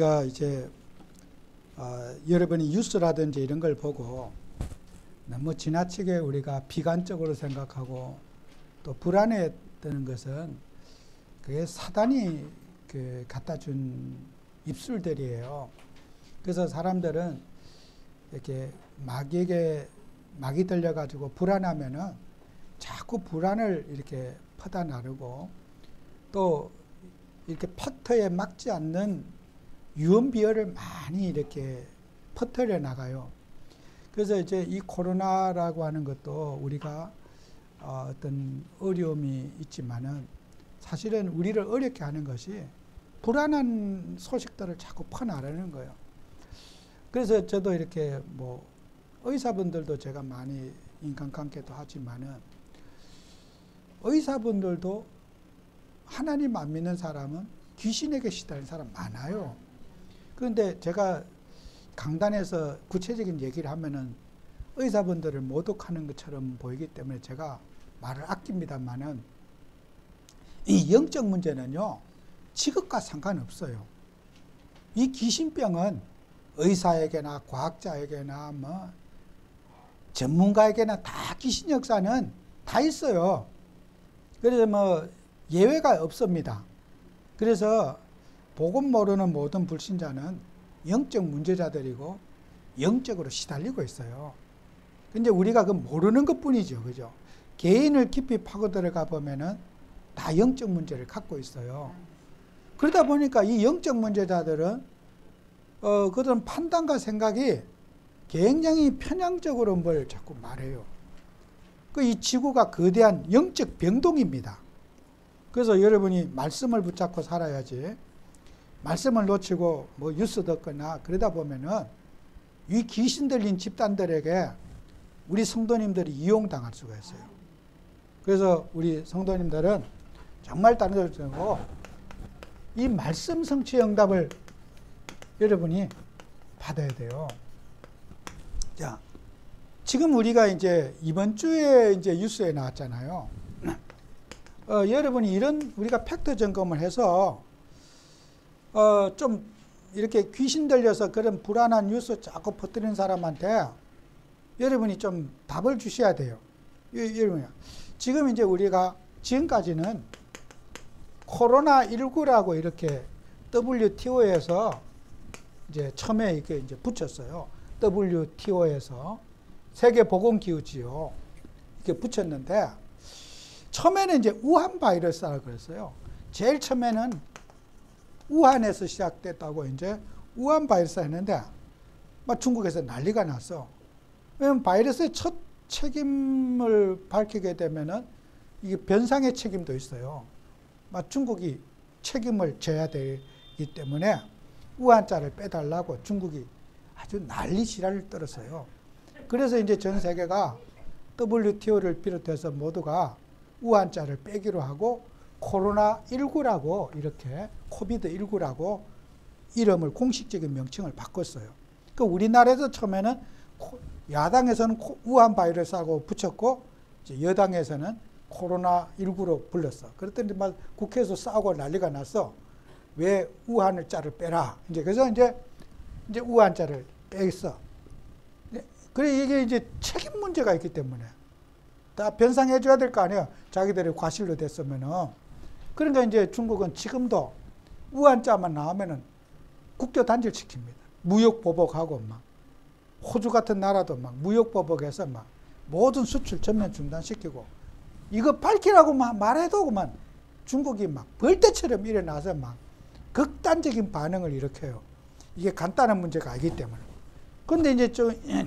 제가 이제 여러분이 뉴스라든지 이런 걸 보고 너무 지나치게 우리가 비관적으로 생각하고 또 불안해 뜨는 것은 그게 사단이 갖다 준 입술들이에요. 그래서 사람들은 이렇게 막이 들려가지고 불안하면은 자꾸 불안을 이렇게 퍼다 나르고 또 이렇게 퍼터에 막지 않는 유언비어를 많이 이렇게 퍼뜨려 나가요. 그래서 이제 이 코로나라고 하는 것도 우리가 어떤 어려움이 있지만은 사실은 우리를 어렵게 하는 것이 불안한 소식들을 자꾸 퍼나르는 거예요. 그래서 저도 이렇게 뭐 의사분들도 제가 많이 인간관계도 하지만은 의사분들도 하나님 안 믿는 사람은 귀신에게 시달리는 사람 많아요. 그런데 제가 강단에서 구체적인 얘기를 하면은 의사분들을 모독하는 것처럼 보이기 때문에 제가 말을 아낍니다만은 이 영적 문제는요, 직업과 상관없어요. 이 귀신병은 의사에게나 과학자에게나 뭐 전문가에게나 다 귀신 역사는 다 있어요. 그래서 뭐 예외가 없습니다. 그래서 복음 모르는 모든 불신자는 영적 문제자들이고 영적으로 시달리고 있어요. 근데 우리가 그 모르는 것 뿐이죠. 그죠? 개인을 깊이 파고 들어가 보면은 다 영적 문제를 갖고 있어요. 그러다 보니까 이 영적 문제자들은 그런 판단과 생각이 굉장히 편향적으로 뭘 자꾸 말해요. 이 지구가 거대한 영적 병동입니다. 그래서 여러분이 말씀을 붙잡고 살아야지, 말씀을 놓치고 뭐 뉴스 듣거나 그러다 보면은 이 귀신 들린 집단들에게 우리 성도님들이 이용당할 수가 있어요. 그래서 우리 성도님들은 정말 다른 데로 가고 이 말씀 성취 응답을 여러분이 받아야 돼요. 자, 지금 우리가 이제 이번 주에 이제 뉴스에 나왔잖아요. 여러분이 이런 우리가 팩트 점검을 해서 좀 이렇게 귀신 들려서 그런 불안한 뉴스 자꾸 퍼뜨리는 사람한테 여러분이 좀 답을 주셔야 돼요. 여러분, 지금 이제 우리가 지금까지는 코로나19라고 이렇게 WTO에서 이제 처음에 이렇게 이제 붙였어요. WTO에서 세계보건기구지요. 이렇게 붙였는데 처음에는 이제 우한 바이러스라고 그랬어요. 제일 처음에는 우한에서 시작됐다고 이제 우한 바이러스 했는데 막 중국에서 난리가 났어. 왜냐면 바이러스의 첫 책임을 밝히게 되면은 이게 변상의 책임도 있어요. 막 중국이 책임을 져야 되기 때문에 우한자를 빼달라고 중국이 아주 난리 지랄을 떨었어요. 그래서 이제 전 세계가 WTO를 비롯해서 모두가 우한자를 빼기로 하고 코로나19라고 이렇게 코비드19라고 이름을 공식적인 명칭을 바꿨어요. 그 우리나라에서 처음에는 야당에서는 우한 바이러스하고 붙였고 이제 여당에서는 코로나19로 불렀어. 그랬더니 막 국회에서 싸우고 난리가 났어. 왜 우한을 자를 빼라. 그래서 이제 우한자를 뺐어. 그래 이게 이제 책임 문제가 있기 때문에 다 변상해줘야 될 거 아니에요. 자기들이 과실로 됐으면은. 그러니까 이제 중국은 지금도 우한자만 나오면은 국교 단절 시킵니다. 무역 보복하고 막 호주 같은 나라도 막 무역 보복해서 막 모든 수출 전면 중단시키고 이거 밝히라고 막 말해도 그만 중국이 막 벌떼처럼 일어나서 막 극단적인 반응을 일으켜요. 이게 간단한 문제가 아니기 때문에. 근데 이제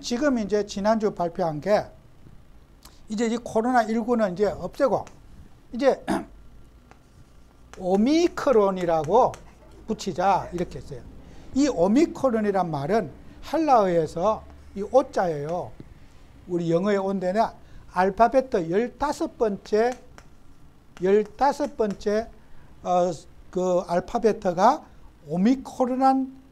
지금 이제 지난주 발표한 게 이제 이 코로나19는 이제 없애고 이제 오미크론이라고 붙이자 이렇게 했어요. 이 오미크론이란 말은 헬라어에서 이 오자예요. 우리 영어의 온데는 알파벳 15번째 그 알파벳가 오미크론한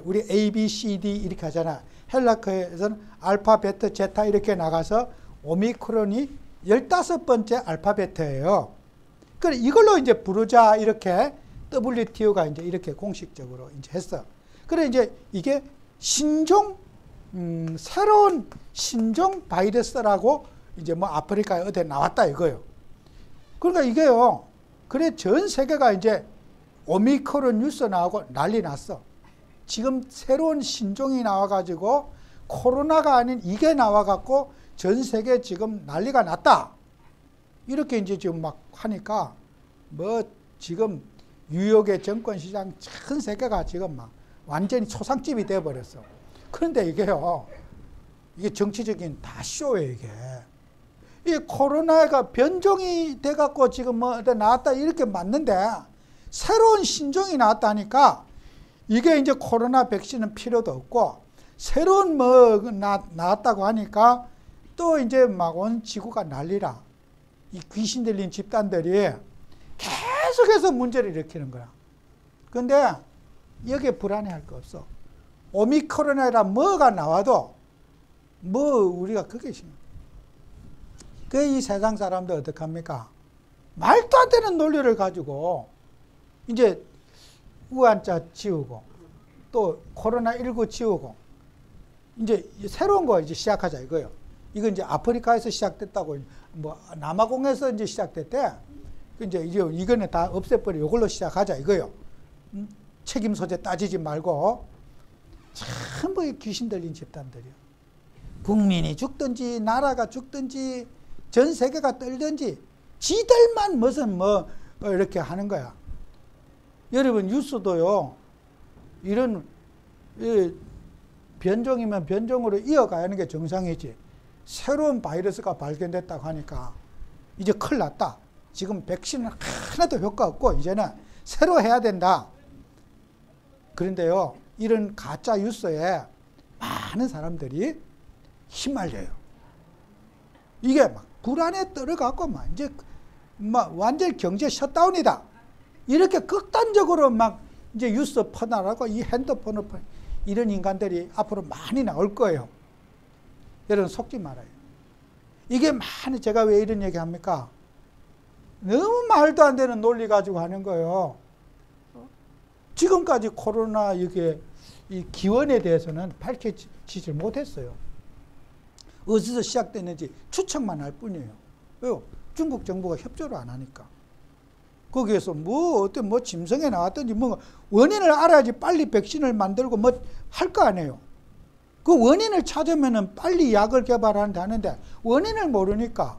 우리 A, B, C, D 이렇게 하잖아. 헬라어에서는 알파벳 제타 이렇게 나가서 오미크론이 15번째 알파벳이에요. 그래 이걸로 이제 부르자 이렇게 WTO가 이제 이렇게 공식적으로 이제 했어. 그래 이제 이게 신종 새로운 신종 바이러스라고 이제 뭐 아프리카에 어디 나왔다 이거요. 그러니까 이게요. 그래 전 세계가 이제 오미크론 뉴스 나오고 난리 났어. 지금 새로운 신종이 나와가지고 코로나가 아닌 이게 나와갖고 전 세계 지금 난리가 났다. 이렇게 이제 지금 막 하니까 뭐 지금 뉴욕의 정권 시장 전 세계가 지금 막 완전히 초상집이 돼버렸어. 그런데 이게요. 이게 정치적인 다 쇼예요, 이게. 이 코로나가 변종이 돼갖고 지금 뭐 나왔다 이렇게 맞는데 새로운 신종이 나왔다니까 이게 이제 코로나 백신은 필요도 없고 새로운 뭐 나왔다고 하니까 또 이제 막 온 지구가 난리라. 이 귀신 들린 집단들이 계속해서 문제를 일으키는 거야. 근데 여기에 불안해할 거 없어. 오미크론이라 뭐가 나와도 뭐 우리가 그게 심해. 그 이 세상 사람들 어떡합니까? 말도 안 되는 논리를 가지고 이제 우한자 지우고 또 코로나19 지우고 이제 새로운 거 이제 시작하자 이거요. 이거 이제 아프리카에서 시작됐다고 뭐 남아공에서 이제 시작됐대. 이제 이거는 다 없애버려. 이걸로 시작하자 이거요. 책임 소재 따지지 말고 전부 귀신 들린 집단들이요. 국민이 죽든지 나라가 죽든지 전 세계가 떨든지 지들만 무슨 뭐 이렇게 하는 거야. 여러분 뉴스도요. 이런 변종이면 변종으로 이어가야 하는 게 정상이지. 새로운 바이러스가 발견됐다고 하니까 이제 큰일 났다. 지금 백신은 하나도 효과 없고 이제는 새로 해야 된다. 그런데요. 이런 가짜 뉴스에 많은 사람들이 휘말려요. 이게 막 불안에 떨어갖고 막 이제 막 완전 경제 셧다운이다. 이렇게 극단적으로 막 이제 뉴스 퍼나라고 이 핸드폰을 이런 인간들이 앞으로 많이 나올 거예요. 여러분 속지 말아요. 이게 많이 제가 왜 이런 얘기 합니까? 너무 말도 안 되는 논리 가지고 하는 거예요. 지금까지 코로나 이게 이 기원에 대해서는 밝혀지질 못했어요. 어디서 시작됐는지 추측만 할 뿐이에요. 왜요? 중국 정부가 협조를 안 하니까. 거기에서 뭐 어떤 뭐 짐승에 나왔든지 뭐 원인을 알아야지 빨리 백신을 만들고 뭐 할 거 아니에요. 그 원인을 찾으면은 빨리 약을 개발한다는데 원인을 모르니까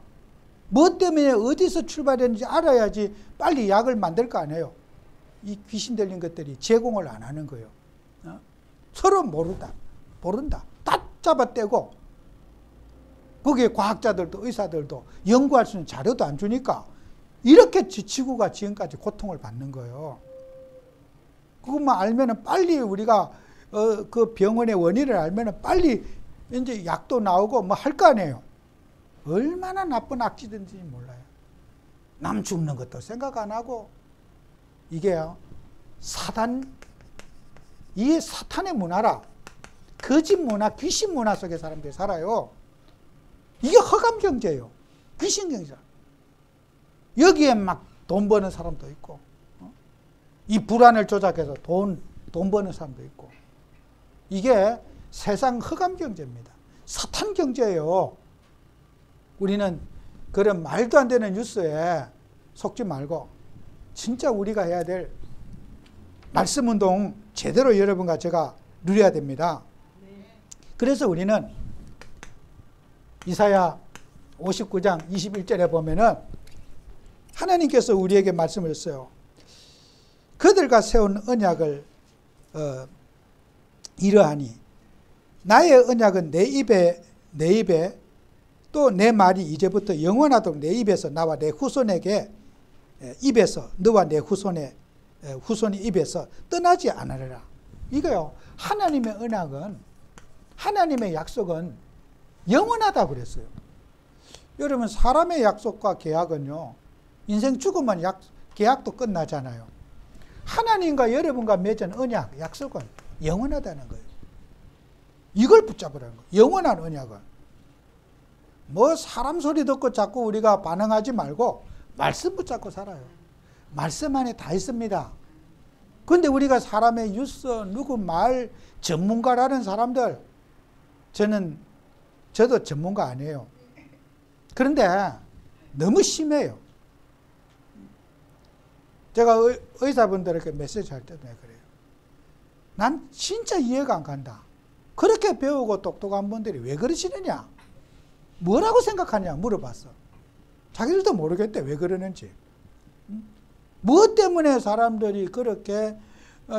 뭐 때문에 어디서 출발했는지 알아야지 빨리 약을 만들 거 아니에요. 이 귀신 들린 것들이 제공을 안 하는 거예요. 서로 모른다. 다 잡아떼고 거기에 과학자들도 의사들도 연구할 수 있는 자료도 안 주니까 이렇게 지구가 지금까지 고통을 받는 거예요. 그것만 알면은 빨리 우리가 그 병원의 원인을 알면은 빨리 이제 약도 나오고 뭐 할 거 아니에요. 얼마나 나쁜 악취든지 몰라요. 남 죽는 것도 생각 안 하고 이게요. 이게 사탄의 문화라. 거짓 문화, 귀신 문화 속에 사람들이 살아요. 이게 허감 경제예요. 귀신 경제. 여기에 막 돈 버는 사람도 있고, 이 불안을 조작해서 돈 버는 사람도 있고. 이게 세상 허감 경제입니다. 사탄 경제예요. 우리는 그런 말도 안 되는 뉴스에 속지 말고 진짜 우리가 해야 될 말씀 운동 제대로 여러분과 제가 누려야 됩니다. 그래서 우리는 이사야 59장 21절에 보면은 하나님께서 우리에게 말씀을 했어요. 그들과 세운 언약을 이러하니 나의 언약은 내 입에 또 내 말이 이제부터 영원하도록 내 입에서 나와 내 후손에게 입에서 너와 내 후손이 입에서 떠나지 않으리라. 이거요. 하나님의 언약은 하나님의 약속은 영원하다고 그랬어요. 여러분 사람의 약속과 계약은요. 인생 죽으면 계약도 끝나잖아요. 하나님과 여러분과 맺은 언약, 약속은 영원하다는 거예요. 이걸 붙잡으라는 거예요. 영원한 언약은. 뭐 사람 소리 듣고 자꾸 우리가 반응하지 말고 말씀 붙잡고 살아요. 말씀 안에 다 있습니다. 그런데 우리가 사람의 유서, 누구 말, 전문가라는 사람들, 저도 전문가 아니에요. 그런데 너무 심해요. 제가 의사분들에게 메시지 할 때도 그래요. 난 진짜 이해가 안 간다. 그렇게 배우고 똑똑한 분들이 왜 그러시느냐? 뭐라고 생각하냐? 물어봤어. 자기들도 모르겠대, 왜 그러는지. 무엇 때문에 사람들이 그렇게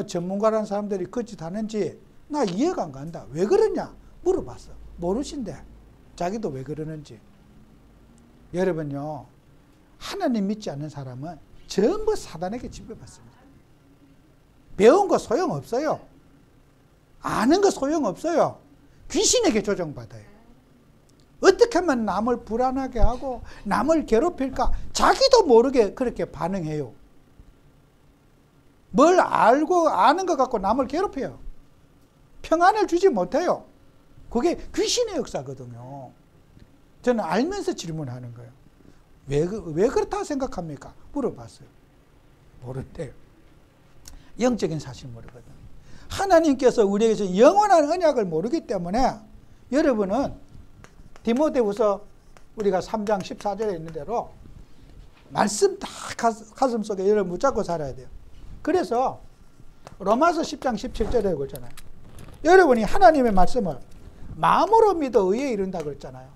전문가라는 사람들이 거짓하는지 나 이해가 안 간다. 왜 그러냐? 물어봤어. 모르신대. 자기도 왜 그러는지. 여러분요, 하나님 믿지 않는 사람은 전부 사단에게 지배받습니다. 배운 거 소용없어요. 아는 거 소용없어요. 귀신에게 조종받아요. 어떻게 하면 남을 불안하게 하고 남을 괴롭힐까? 자기도 모르게 그렇게 반응해요. 뭘 알고 아는 것 같고 남을 괴롭혀요. 평안을 주지 못해요. 그게 귀신의 역사거든요. 저는 알면서 질문하는 거예요. 왜 그렇다고 생각합니까? 물어봤어요. 모른대요. 영적인 사실 모르거든요. 하나님께서 우리에게서 영원한 언약을 모르기 때문에 여러분은 디모데후서 우리가 3장 14절에 있는 대로 말씀 다 가슴 속에 여러분 붙잡고 살아야 돼요. 그래서 로마서 10장 17절에 그러잖아요. 여러분이 하나님의 말씀을 마음으로 믿어 의에 이른다 그랬잖아요.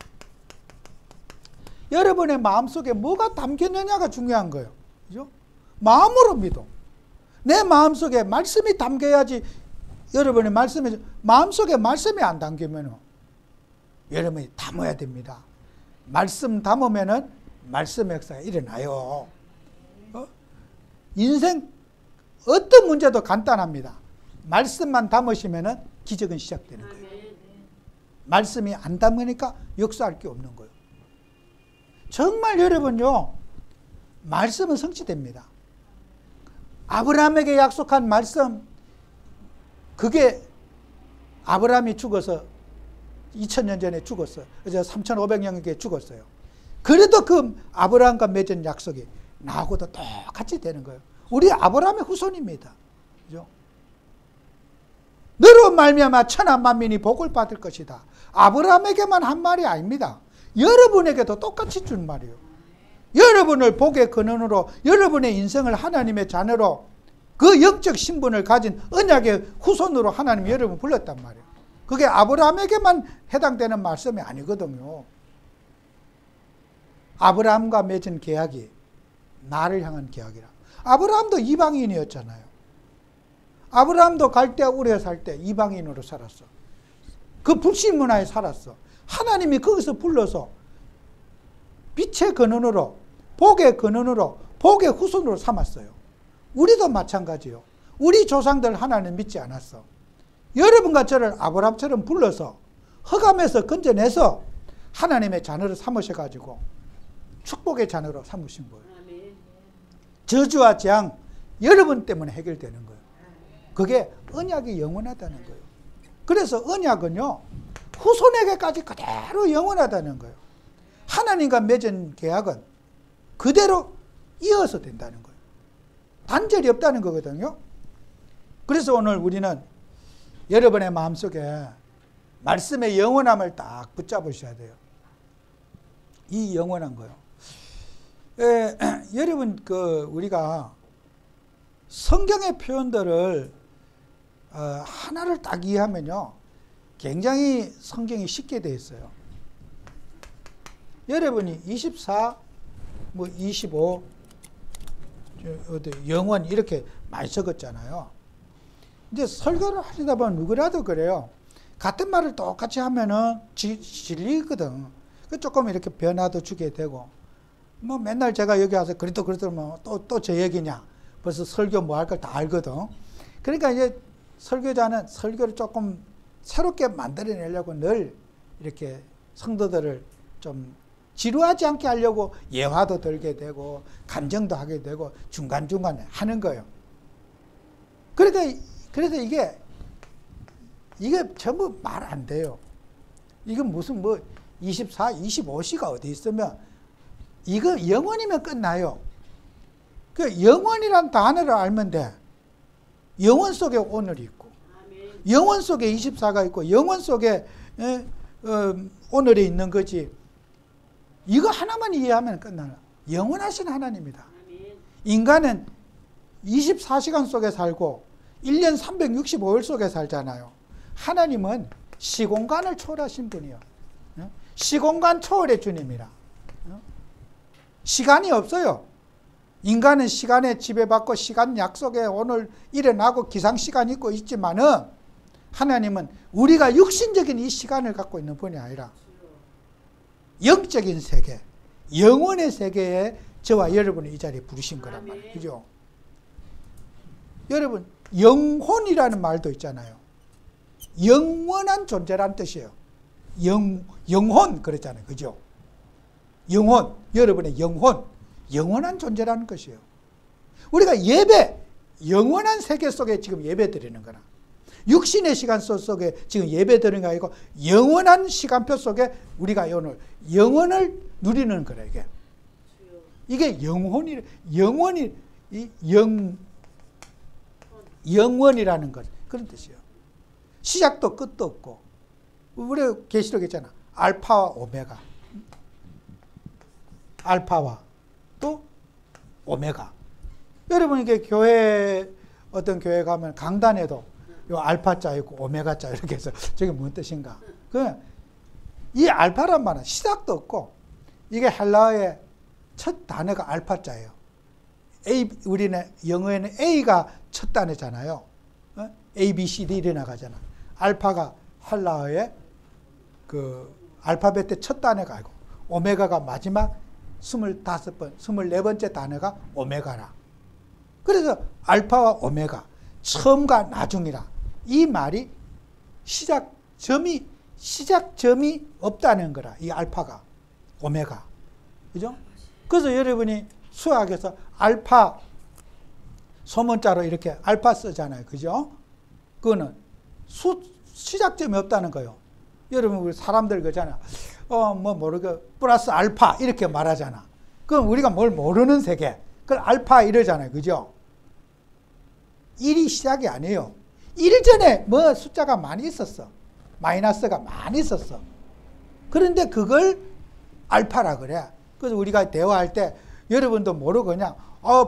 여러분의 마음속에 뭐가 담겼느냐가 중요한 거예요. 그죠? 마음으로 믿어. 내 마음속에 말씀이 담겨야지. 여러분의 마음속에 말씀이 안 담기면 여러분이 담아야 됩니다. 말씀 담으면은 말씀의 역사가 일어나요. 인생 어떤 문제도 간단합니다. 말씀만 담으시면은 기적은 시작되는 거예요. 말씀이 안 담으니까 역사할 게 없는 거예요. 정말 여러분요, 말씀은 성취됩니다. 아브라함에게 약속한 말씀, 그게 아브라함이 죽어서 2000년 전에 죽었어요. 이제 3500년에 죽었어요. 그래도 그 아브라함과 맺은 약속이 나하고도 똑같이 되는 거예요. 우리 아브라함의 후손입니다. 그죠? 너로 말미암아 천하 만민이 복을 받을 것이다. 아브라함에게만 한 말이 아닙니다. 여러분에게도 똑같이 준 말이에요. 여러분을 복의 근원으로, 여러분의 인생을 하나님의 자녀로, 그 영적 신분을 가진 언약의 후손으로 하나님이 여러분을 불렀단 말이에요. 그게 아브라함에게만 해당되는 말씀이 아니거든요. 아브라함과 맺은 계약이 나를 향한 계약이라. 아브라함도 이방인이었잖아요. 아브라함도 갈대아 우르에 살 때 이방인으로 살았어. 그 불신 문화에 살았어. 하나님이 거기서 불러서 빛의 근원으로, 복의 근원으로, 복의 후손으로 삼았어요. 우리도 마찬가지요. 우리 조상들 하나님 믿지 않았어. 여러분과 저를 아브라함처럼 불러서 흑암에서 건져내서 하나님의 자녀를 삼으셔가지고 축복의 자녀로 삼으신 거예요. 저주와 재앙 여러분 때문에 해결되는 거예요. 그게 언약이 영원하다는 거예요. 그래서 언약은요, 후손에게까지 그대로 영원하다는 거예요. 하나님과 맺은 계약은 그대로 이어서 된다는 거예요. 단절이 없다는 거거든요. 그래서 오늘 우리는 여러분의 마음속에 말씀의 영원함을 딱 붙잡으셔야 돼요. 이 영원한 거요. 여러분, 우리가 성경의 표현들을 하나를 딱 이해하면요, 굉장히 성경이 쉽게 되어 있어요. 여러분이 24, 25, 영원 이렇게 많이 적었잖아요. 이제 설교를 하시다 보면 누구라도 그래요. 같은 말을 똑같이 하면은 질리거든. 조금 이렇게 변화도 주게 되고, 뭐 맨날 제가 여기 와서 그래도 또 제 얘기냐. 벌써 설교 뭐 할 걸 다 알거든. 그러니까 이제 설교자는 설교를 조금 새롭게 만들어내려고 늘 이렇게 성도들을 좀 지루하지 않게 하려고 예화도 들게 되고 간증도 하게 되고 중간중간에 하는 거예요. 그래서 이게 전부 말 안 돼요. 이건 무슨 24, 25시가 어디 있으면 이거 영원이면 끝나요. 그 영원이란 단어를 알면 돼. 영혼 속에 오늘이 있고, 영혼 속에 24가 있고, 영혼 속에 오늘이 있는 거지. 이거 하나만 이해하면 끝나요. 영원하신 하나님이다. 인간은 24시간 속에 살고 1년 365일 속에 살잖아요. 하나님은 시공간을 초월하신 분이요. 시공간 초월의 주님이라. 시간이 없어요. 인간은 시간에 지배받고 시간 약속에 오늘 일어나고 기상시간이 있고 있지만은 하나님은 우리가 육신적인 이 시간을 갖고 있는 분이 아니라 영적인 세계, 영혼의 세계에 저와 여러분을 이 자리에 부르신 거란 말이에요. 그죠? 여러분, 영혼이라는 말도 있잖아요. 영원한 존재라는 뜻이에요. 영혼 그랬잖아요. 그죠? 영혼, 여러분의 영혼, 영원한 존재라는 것이에요. 우리가 예배, 영원한 세계 속에 지금 예배 드리는 거라. 육신의 시간 속에 지금 예배 드리는 게 아니고 영원한 시간표 속에 우리가 오늘 영원을 누리는 거라. 이게 영원이라는 것, 그런 뜻이에요. 시작도 끝도 없고. 우리가 계시록 있잖아. 알파와 오메가. 알파와 또 오메가. 여러분, 이게 어떤 교회 가면 강단에도 요 알파자 있고 오메가자 이렇게 해서 저게 무슨 뜻인가? 이 알파란 말은 시작도 없고, 이게 헬라어의 첫 단어가 알파자예요. 우리는 영어에는 A가 첫 단어잖아요. A, B, C, D 이래 나가잖아. 알파가 헬라어의 그 알파벳의 첫 단어가 아니고, 오메가가 마지막 25번, 24번째 단어가 오메가라. 그래서 알파와 오메가, 처음과 나중이라. 이 말이 시작점이 없다는 거라. 이 알파가, 오메가. 그죠? 그래서 여러분이 수학에서 알파, 소문자로 이렇게 알파 쓰잖아요. 그죠? 그거는 시작점이 없다는 거예요. 여러분, 우리 사람들 그러잖아. 플러스 알파 이렇게 말하잖아. 그럼 우리가 뭘 모르는 세계. 그걸 알파 이러잖아요. 그죠? 1이 시작이 아니에요. 1 전에 숫자가 많이 있었어. 마이너스가 많이 있었어. 그런데 그걸 알파라 그래. 그래서 우리가 대화할 때 여러분도 모르고 그냥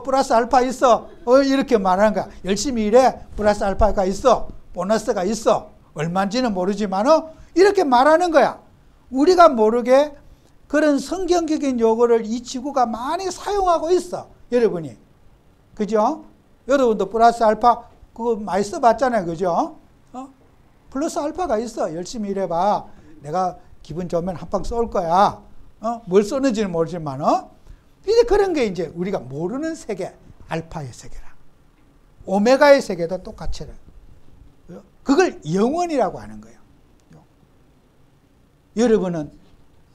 플러스 알파 있어. 이렇게 말하는 거야. 열심히 일해. 플러스 알파가 있어. 보너스가 있어. 얼마인지는 모르지만 이렇게 말하는 거야. 우리가 모르게 그런 성경적인 용어를 이 지구가 많이 사용하고 있어. 여러분이. 그죠? 여러분도 플러스 알파 그거 많이 써봤잖아요. 그죠? 플러스 알파가 있어. 열심히 일해봐. 내가 기분 좋으면 한 방 쏠 거야. 뭘 쏘는지는 모르지만 이제 그런 게 이제 우리가 모르는 세계, 알파의 세계라. 오메가의 세계도 똑같이. 그걸 영원이라고 하는 거예요. 여러분은,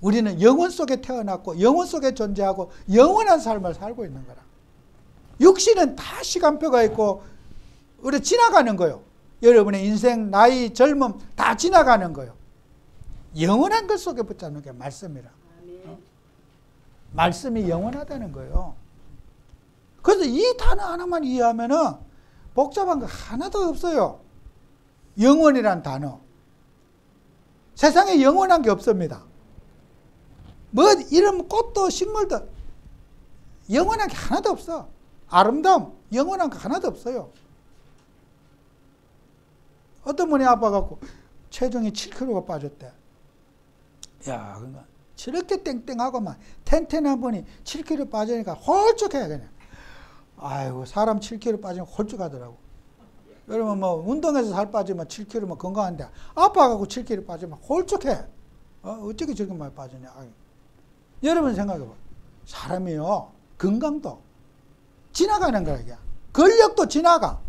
우리는 영혼 속에 태어났고 영혼 속에 존재하고 영원한 삶을 살고 있는 거라. 육신은 다 시간표가 있고 우리 지나가는 거예요. 여러분의 인생, 나이, 젊음 다 지나가는 거예요. 영원한 것 속에 붙잡는 게 말씀이라. 말씀이 영원하다는 거예요. 그래서 이 단어 하나만 이해하면은 복잡한 거 하나도 없어요. 영원이란 단어. 세상에 영원한 게 없습니다. 이런 꽃도 식물도 영원한 게 하나도 없어. 아름다움, 영원한 거 하나도 없어요. 어떤 분이 아파갖고 체중이 7kg가 빠졌대. 야, 그러니까 저렇게 땡땡하고만 텐텐한 분이 7kg 빠지니까 홀쭉해 그냥. 아이고, 사람 7kg 빠지면 홀쭉하더라고. 여러분 운동해서 살 빠지면 7kg 건강한데 아파갖고 7kg 빠지면 홀쭉해. 어떻게 저렇게 많이 빠지냐. 여러분 생각해봐. 사람이요, 건강도 지나가는 거야. 근력도 지나가.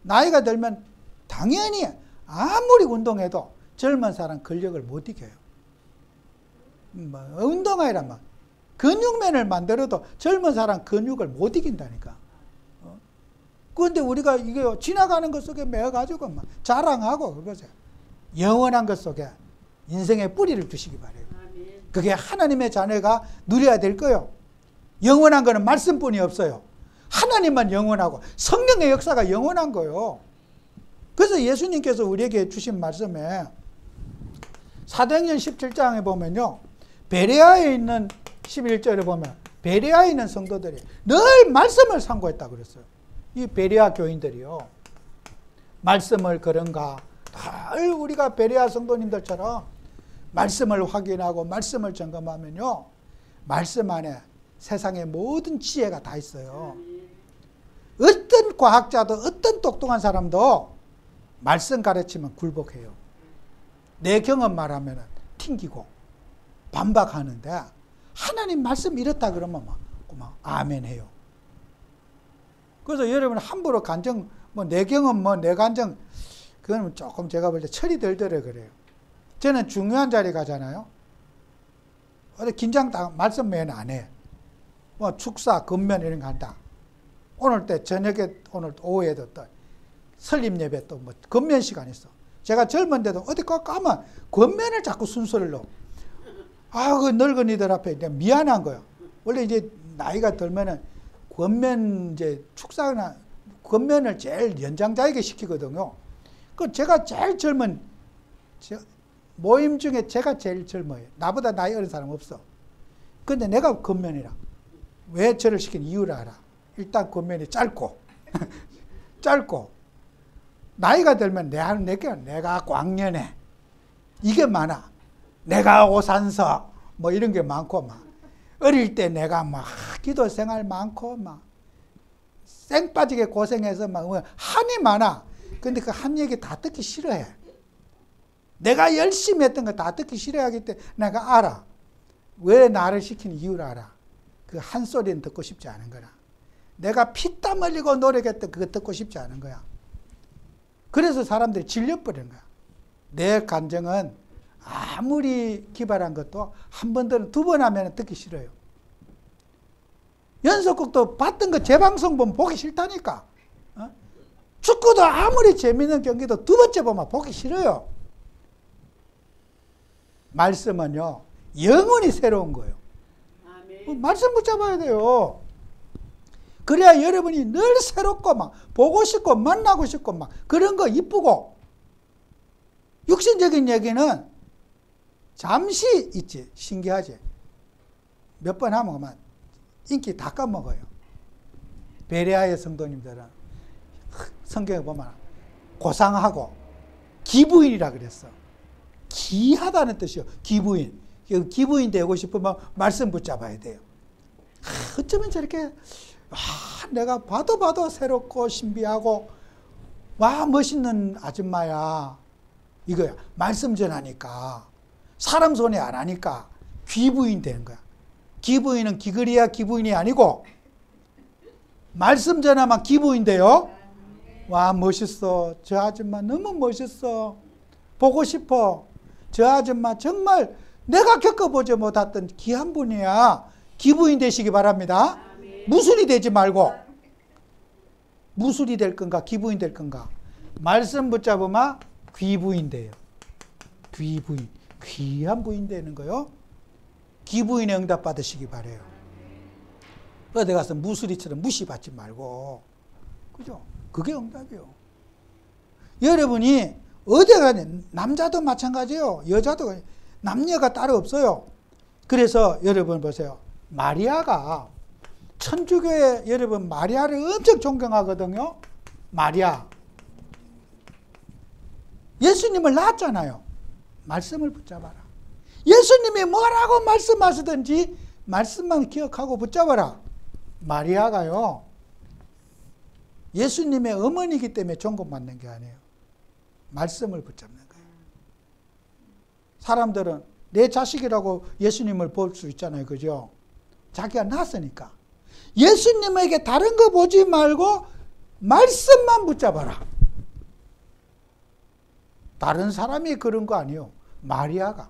나이가 들면 당연히 아무리 운동해도 젊은 사람 근력을 못 이겨요. 운동하이란 말. 근육맨을 만들어도 젊은 사람 근육을 못 이긴다니까. 그런데 우리가 이게 지나가는 것 속에 매어가지고 막 자랑하고 그러세요. 영원한 것 속에 인생의 뿌리를 두시기 바래요. 그게 하나님의 자녀가 누려야 될 거예요. 영원한 거는 말씀뿐이 없어요. 하나님만 영원하고 성령의 역사가 영원한 거예요. 그래서 예수님께서 우리에게 주신 말씀에 사도행전 17장에 보면요, 베레아에 있는 11절에 보면 베레아에 있는 성도들이 늘 말씀을 상고했다고 그랬어요. 이 베레아 교인들이요, 말씀을 그런가, 늘 우리가 베레아 성도님들처럼 말씀을 확인하고 말씀을 점검하면요, 말씀 안에 세상의 모든 지혜가 다 있어요. 어떤 과학자도 어떤 똑똑한 사람도 말씀 가르치면 굴복해요. 내 경험 말하면 튕기고 반박하는데, 하나님 말씀 이렇다 그러면 막 아멘 해요. 그래서 여러분 함부로 간증, 내 경험, 내 간증, 그거는 조금 제가 볼 때 철이 덜덜해 그래요. 저는 중요한 자리 가잖아요. 어디 긴장당 말씀 외에는 안 해. 축사, 건면 이런 거 한다. 오늘 때 저녁에, 오늘 오후에도 또 설립 예배 또 건면 시간 있어. 제가 젊은데도 어디 가면 건면을 자꾸 순서를 넣어. 그 늙은이들 앞에 미안한 거예요. 원래 이제 나이가 들면은 건면 이제 축사나 건면을 제일 연장자에게 시키거든요. 그 제가 제일 젊은 모임 중에 제가 제일 젊어요. 나보다 나이 어린 사람 없어. 근데 내가 건면이라. 왜 저를 시킨 이유를 알아. 일단 건면이 짧고 짧고 나이가 들면 내가 광년에 이게 많아. 내가 오산서 이런 게 많고 막 어릴 때 내가 막 기도 생활 많고 막 쌩 빠지게 고생해서 막 한이 많아. 근데 그 한 얘기 다 듣기 싫어해. 내가 열심히 했던 거 다 듣기 싫어하기 때문에 내가 알아. 왜 나를 시키는 이유를 알아. 그 한 소리는 듣고 싶지 않은 거라. 내가 피땀 흘리고 노력했던 그거 듣고 싶지 않은 거야. 그래서 사람들이 질려버리는 거야. 내 감정은 아무리 기발한 것도 한 번 들은 두 번 하면 듣기 싫어요. 연속극도 봤던 거 재방송 보면 보기 싫다니까. 축구도 아무리 재밌는 경기도 두 번째 보면 보기 싫어요. 말씀은요, 영원히 새로운 거예요. 아멘. 말씀 붙잡아야 돼요. 그래야 여러분이 늘 새롭고 막 보고 싶고 만나고 싶고 막 그런 거 이쁘고. 육신적인 얘기는 잠시 있지. 신기하지. 몇 번 하면 그만 인기 다 까먹어요. 베레아의 성도님들은 성경에 보면 고상하고 기부인이라 그랬어. 기하다는 뜻이요. 기부인. 기부인 되고 싶으면 말씀 붙잡아야 돼요. 어쩌면 저렇게 내가 봐도 새롭고 신비하고 멋있는 아줌마야. 이거야. 말씀 전하니까 사람 손에 안 하니까 귀부인 되는 거야. 기부인은 기그리야 기부인이 아니고 말씀 전하면 기부인데요. 멋있어. 저 아줌마 너무 멋있어. 보고 싶어. 저 아줌마 정말 내가 겪어보지 못했던 귀한 분이야. 기부인 되시기 바랍니다. 무술이 되지 말고. 무술이 될 건가 기부인 될 건가. 말씀 붙잡으면 귀부인 돼요. 귀부인. 귀한 부인 되는 거요. 기부인의 응답 받으시기 바래요. 어디 가서 무술이처럼 무시받지 말고. 그죠? 그게 응답이요. 여러분이 어디 가냐, 남자도 마찬가지예요. 여자도 남녀가 따로 없어요. 그래서 여러분 보세요. 마리아가 천주교에 여러분 마리아를 엄청 존경하거든요. 마리아. 예수님을 낳았잖아요. 말씀을 붙잡아라. 예수님이 뭐라고 말씀하시든지 말씀만 기억하고 붙잡아라. 마리아가요, 예수님의 어머니이기 때문에 존경받는 게 아니에요. 말씀을 붙잡는 거예요. 사람들은 내 자식이라고 예수님을 볼 수 있잖아요. 그죠? 자기가 낳았으니까. 예수님에게 다른 거 보지 말고 말씀만 붙잡아라. 다른 사람이 그런 거 아니에요. 마리아가.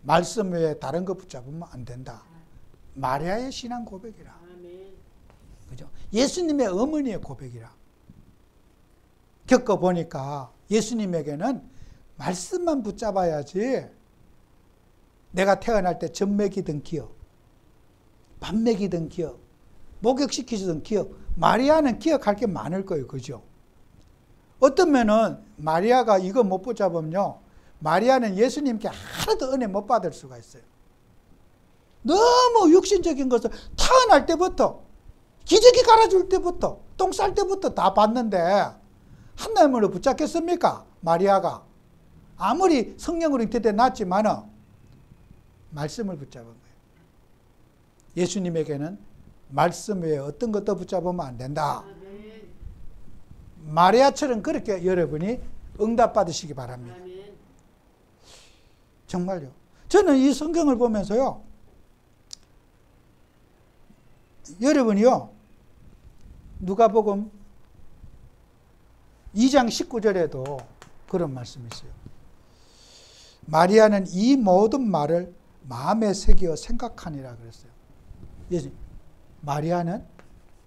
말씀 외에 다른 거 붙잡으면 안 된다. 마리아의 신앙 고백이라. 그죠? 예수님의 어머니의 고백이라. 겪어보니까 예수님에게는 말씀만 붙잡아야지 내가 태어날 때 젖 먹이던 기억, 밥 먹이던 기억, 목욕시키시던 기억. 마리아는 기억할 게 많을 거예요. 그죠? 어떤 면은 마리아가 이거 못 붙잡으면요, 마리아는 예수님께 하나도 은혜 못 받을 수가 있어요. 너무 육신적인 것을 태어날 때부터, 기저귀 갈아줄 때부터, 똥 쌀 때부터 다 봤는데 하나님으로 붙잡겠습니까? 마리아가. 아무리 성령으로 잉태돼 났지만은 말씀을 붙잡은 거예요. 예수님에게는 말씀 외에 어떤 것도 붙잡으면 안 된다. 마리아처럼 그렇게 여러분이 응답받으시기 바랍니다. 정말요. 저는 이 성경을 보면서요, 여러분이요, 누가복음 2장 19절에도 그런 말씀이 있어요. 마리아는 이 모든 말을 마음에 새겨 생각하니라 그랬어요. 예수님, 마리아는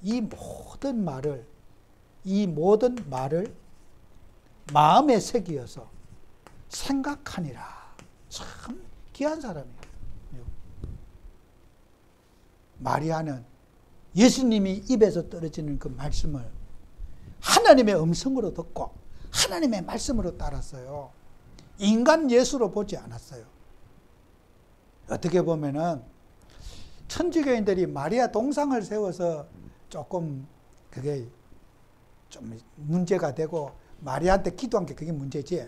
이 모든 말을 마음에 새기어서 생각하니라. 참 귀한 사람이에요. 마리아는 예수님이 입에서 떨어지는 그 말씀을 하나님의 음성으로 듣고 하나님의 말씀으로 따랐어요. 인간 예수로 보지 않았어요. 어떻게 보면은 천주교인들이 마리아 동상을 세워서 조금 그게 좀 문제가 되고 마리아한테 기도한 게 그게 문제지.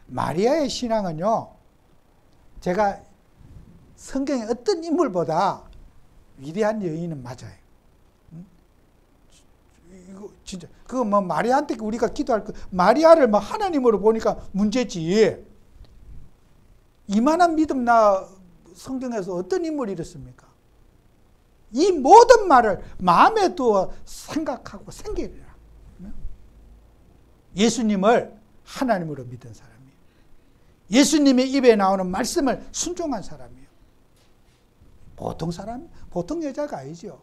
마리아의 신앙은요, 제가 성경의 어떤 인물보다 위대한 여인은 맞아요. 이거 진짜 그거 뭐 마리아한테 우리가 기도할 거, 마리아를 뭐 하나님으로 보니까 문제지. 이만한 믿음 나 성경에서 어떤 인물이 이렇습니까? 이 모든 말을 마음에 두어 생각하고 생기리라. 예수님을 하나님으로 믿은 사람이에요. 예수님의 입에 나오는 말씀을 순종한 사람이에요. 보통 사람, 보통 여자가 아니죠.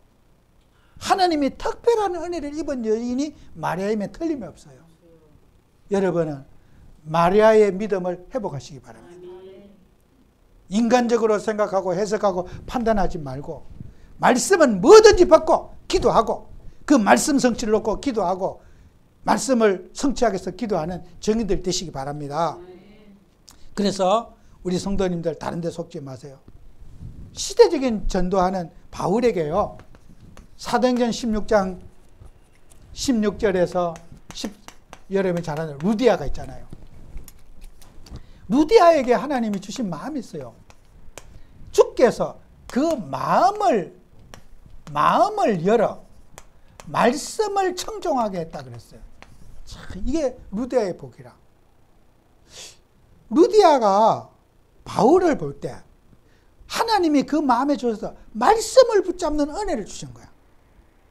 하나님이 특별한 은혜를 입은 여인이 마리아임에 틀림이 없어요. 여러분은 마리아의 믿음을 회복하시기 바랍니다. 인간적으로 생각하고 해석하고 판단하지 말고 말씀은 뭐든지 받고 기도하고 그 말씀 성취를 놓고 기도하고 말씀을 성취하기 위해서 기도하는 정인들 되시기 바랍니다. 그래서 우리 성도님들 다른 데 속지 마세요. 시대적인 전도하는 바울에게요, 사도행전 16장 16절에서 여러분이 잘 아는 루디아가 있잖아요. 루디아에게 하나님이 주신 마음이 있어요. 주께서 그 마음을 열어 말씀을 청종하게 했다 그랬어요. 참, 이게 루디아의 복이라. 루디아가 바울을 볼 때 하나님이 그 마음에 주셔서 말씀을 붙잡는 은혜를 주신 거야.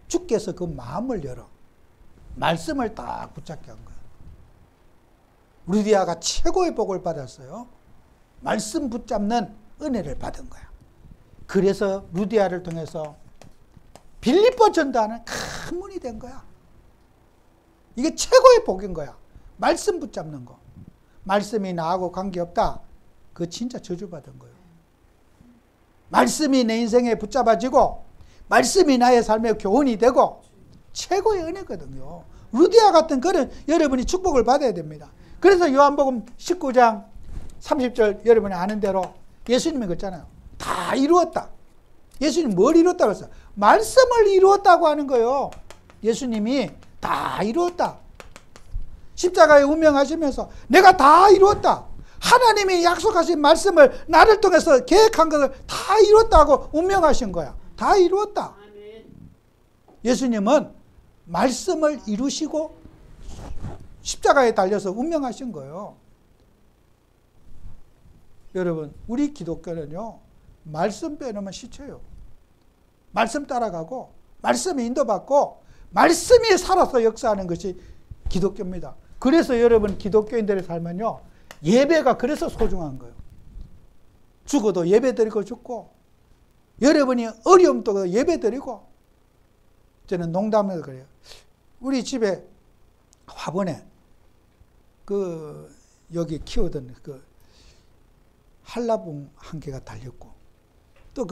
주께서 그 마음을 열어 말씀을 딱 붙잡게 한 거야. 루디아가 최고의 복을 받았어요. 말씀 붙잡는 은혜를 받은 거야. 그래서 루디아를 통해서 빌립보 전도하는 큰 문이 된 거야. 이게 최고의 복인 거야. 말씀 붙잡는 거. 말씀이 나하고 관계없다. 그거 진짜 저주받은 거예요. 말씀이 내 인생에 붙잡아지고 말씀이 나의 삶에 교훈이 되고 최고의 은혜거든요. 루디아 같은 그런 여러분이 축복을 받아야 됩니다. 그래서 요한복음 19장 30절 여러분이 아는 대로 예수님이 그랬잖아요. 다 이루었다. 예수님 뭘 이루었다고 했어요? 말씀을 이루었다고 하는 거예요. 예수님이 다 이루었다. 십자가에 운명하시면서 내가 다 이루었다. 하나님이 약속하신 말씀을 나를 통해서 계획한 것을 다 이루었다고 운명하신 거야. 다 이루었다. 예수님은 말씀을 이루시고 십자가에 달려서 운명하신 거예요. 여러분, 우리 기독교는요, 말씀 빼놓으면 시체예요. 말씀 따라가고 말씀에 인도받고 말씀이 살아서 역사하는 것이 기독교입니다. 그래서 여러분 기독교인들의 삶은요, 예배가 그래서 소중한 거예요. 죽어도 예배 드리고 죽고 여러분이 어려움도 예배 드리고. 저는 농담으로 그래요. 우리 집에 화분에 여기 키우던 한라봉 한 개가 달렸고 또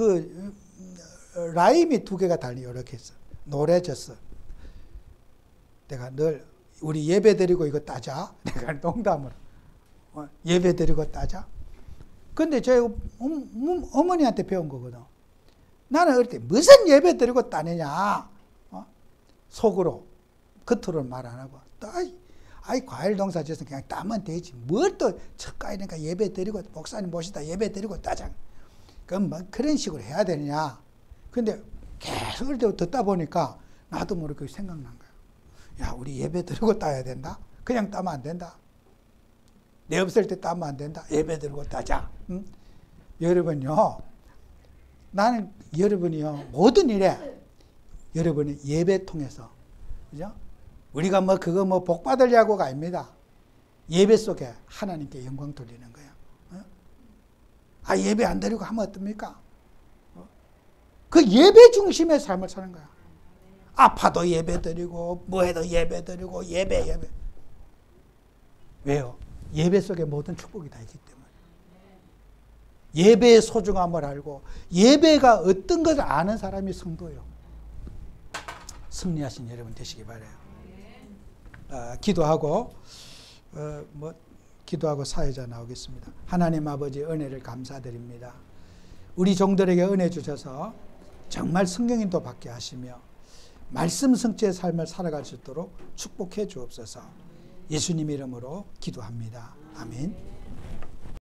라임이 2개가 달려 이렇게 했어. 노래졌어. 내가 늘 우리 예배 드리고 이거 따자. 내가 농담으로 예배 드리고 따자. 근데 저희 어머니한테 배운 거거든. 나는 어릴 때 무슨 예배 드리고 따느냐. 속으로 겉으로 말 안 하고 또 아이 과일 농사 지어서 그냥 따면 되지. 뭘 또 척가이니까 예배 드리고 목사님 모시다 예배 드리고 따자. 그럼 뭐 그런 식으로 해야 되느냐. 근데 계속 어릴 때 듣다 보니까 나도 모르게 생각난 거야. 야, 우리 예배 드리고 따야 된다. 그냥 따면 안 된다. 내 없을 때 따면 안 된다. 예배 드리고 따자. 응? 여러분요. 나는 여러분이요. 모든 일에 여러분이 예배 통해서 그죠? 우리가 뭐 그거 뭐 복 받으려고가 아닙니다. 예배 속에 하나님께 영광 돌리는 거예요. 아, 예배 안 드리고 하면 어떻습니까? 그 예배 중심의 삶을 사는 거야. 아파도 예배 드리고 뭐 해도 예배 드리고 예배. 왜요? 예배 속에 모든 축복이 다 있기 때문에. 예배의 소중함을 알고 예배가 어떤 것을 아는 사람이 성도예요. 승리하신 여러분 되시기 바라요. 기도하고 기도하고 사회자 나오겠습니다. 하나님 아버지 은혜를 감사드립니다. 우리 종들에게 은혜 주셔서 정말 성령인도 받게 하시며 말씀 성취의 삶을 살아갈 수 있도록 축복해 주옵소서. 예수님 이름으로 기도합니다. 아멘.